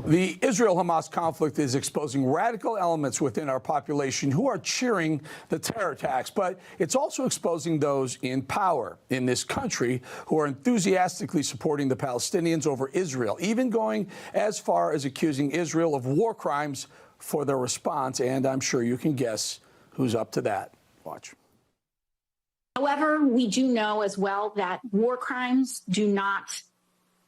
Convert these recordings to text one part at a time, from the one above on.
The Israel-Hamas conflict is exposing radical elements within our population who are cheering the terror attacks, but it's also exposing those in power in this country who are enthusiastically supporting the Palestinians over Israel, even going as far as accusing Israel of war crimes for their response. And I'm sure you can guess who's up to that. Watch. However, we do know as well that war crimes do not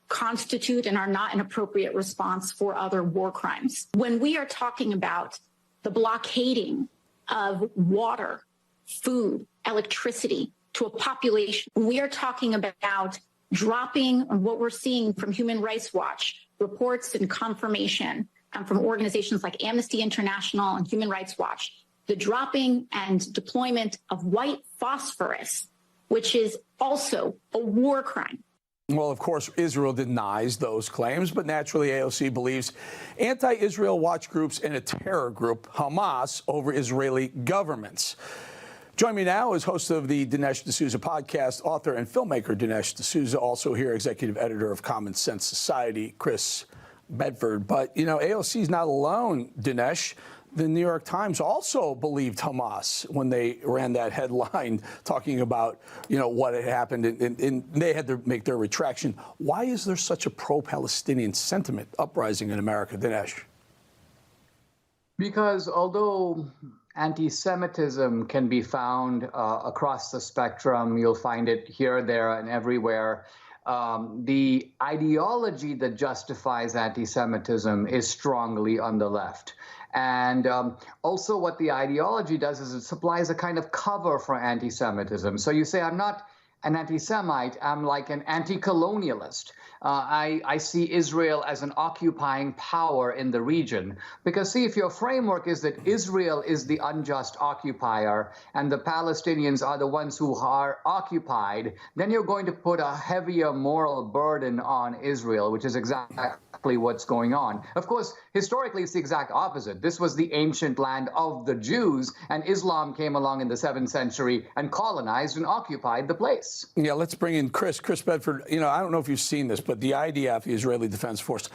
constitute and are not an appropriate response for other war crimes. When we are talking about the blockading of water, food, electricity to a population, when we are talking about dropping what we're seeing from Human Rights Watch, reports and confirmation from organizations like Amnesty International and Human Rights Watch, the dropping and deployment of white phosphorus, which is also a war crime. Well, of course, Israel denies those claims, but naturally AOC believes anti-Israel watch groups and a terror group, Hamas, over Israeli governments. Join me now is host of the Dinesh D'Souza podcast, author and filmmaker Dinesh D'Souza, also here executive editor of Common Sense Society, Chris Bedford. But, you know, AOC is not alone, Dinesh. The New York Times also believed Hamas when they ran that headline talking about, you know, what had happened, and they had to make their retraction. Why is there such a pro-Palestinian sentiment uprising in America, Dinesh? Because although anti-Semitism can be found across the spectrum, you'll find it here, there, and everywhere. The ideology that justifies anti-Semitism is strongly on the left. And also what the ideology does is it supplies a kind of cover for anti-Semitism. So you say, I'm not an anti-Semite, I'm like an anti-colonialist. I see Israel as an occupying power in the region. Because see, if your framework is that Israel is the unjust occupier and the Palestinians are the ones who are occupied, then you're going to put a heavier moral burden on Israel, which is exactly what's going on. Of course, historically, it's the exact opposite. This was the ancient land of the Jews, and Islam came along in the 7th century and colonized and occupied the place. Yeah, let's bring in Chris Bedford. You know, I don't know if you've seen this, but the IDF, the Israeli Defense Force,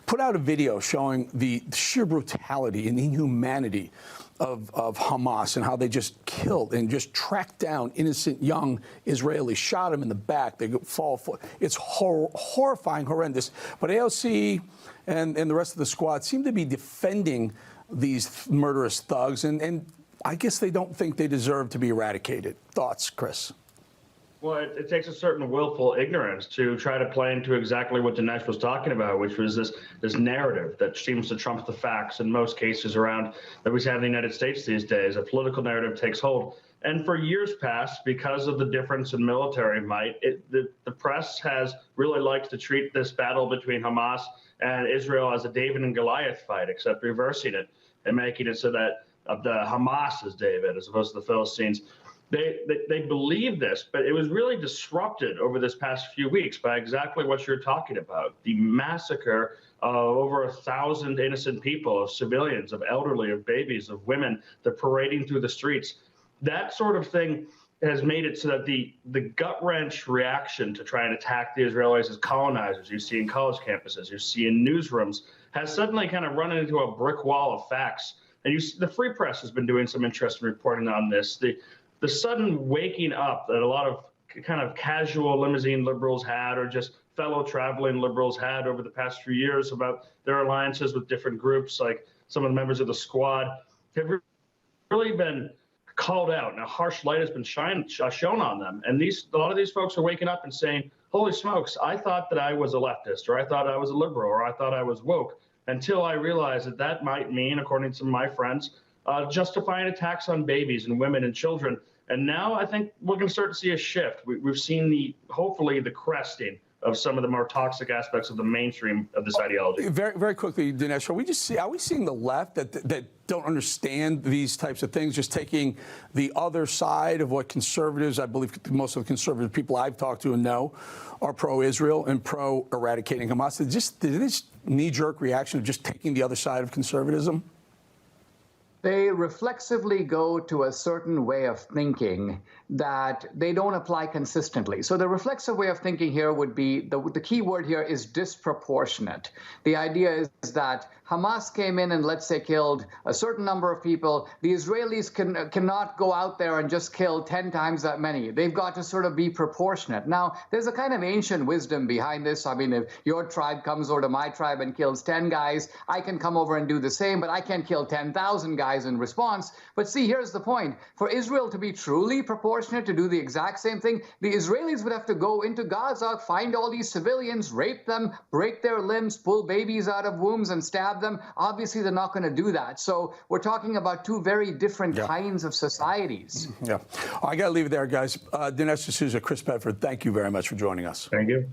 put out a video showing the sheer brutality and inhumanity of Hamas and how they just killed and just tracked down innocent young Israelis, shot them in the back. They fall. It's horrifying, horrendous. But AOC and the rest of the squad seem to be defending these murderous thugs, and I guess they don't think they deserve to be eradicated. Thoughts, Chris? Well, it takes a certain willful ignorance to try to play into exactly what Dinesh was talking about, which was this narrative that seems to trump the facts in most cases around that we have in the United States these days. A political narrative takes hold. And for years past, because of the difference in military might, the press has really liked to treat this battle between Hamas and Israel as a David and Goliath fight, except reversing it and making it so that the Hamas is David as opposed to the Philistines. They believe this, but it was really disrupted over this past few weeks by exactly what you're talking about. The massacre of over 1,000 innocent people, of civilians, of elderly, of babies, of women, the parading through the streets. That sort of thing has made it so that the gut-wrench reaction to try and attack the Israelis as colonizers you see in college campuses, you see in newsrooms, has suddenly kind of run into a brick wall of facts. And the Free Press has been doing some interesting reporting on this. The sudden waking up that a lot of kind of casual limousine liberals had, or just fellow traveling liberals had over the past few years about their alliances with different groups, like some of the members of the squad, have really been called out, and a harsh light has been shown on them. And a lot of these folks are waking up and saying, holy smokes, I thought that I was a leftist, or I thought I was a liberal, or I thought I was woke, until I realized that that might mean, according to my friends, justifying attacks on babies and women and children. And now I think we're going to start to see a shift. We've seen hopefully the cresting of some of the more toxic aspects of the mainstream of this ideology. Very, very quickly, Dinesh, are we seeing the left that don't understand these types of things, just taking the other side of what conservatives, I believe most of the conservative people I've talked to and know, are pro-Israel and pro-eradicating Hamas? Did this knee-jerk reaction of just taking the other side of conservatism? They reflexively go to a certain way of thinking that they don't apply consistently. So the reflexive way of thinking here would be, the key word here is disproportionate. The idea is that Hamas came in and, let's say, killed a certain number of people. The Israelis cannot go out there and just kill 10 times that many. They've got to sort of be proportionate. Now, there's a kind of ancient wisdom behind this. I mean, if your tribe comes over to my tribe and kills 10 guys, I can come over and do the same, but I can't kill 10,000 guys in response. But see, here's the point. For Israel to be truly proportionate, to do the exact same thing, the Israelis would have to go into Gaza, find all these civilians, rape them, break their limbs, pull babies out of wombs and stab them. Obviously, they're not going to do that. So we're talking about two very different kinds of societies. Yeah. I got to leave it there, guys. Dinesh D'Souza, Chris Bedford, thank you very much for joining us. Thank you.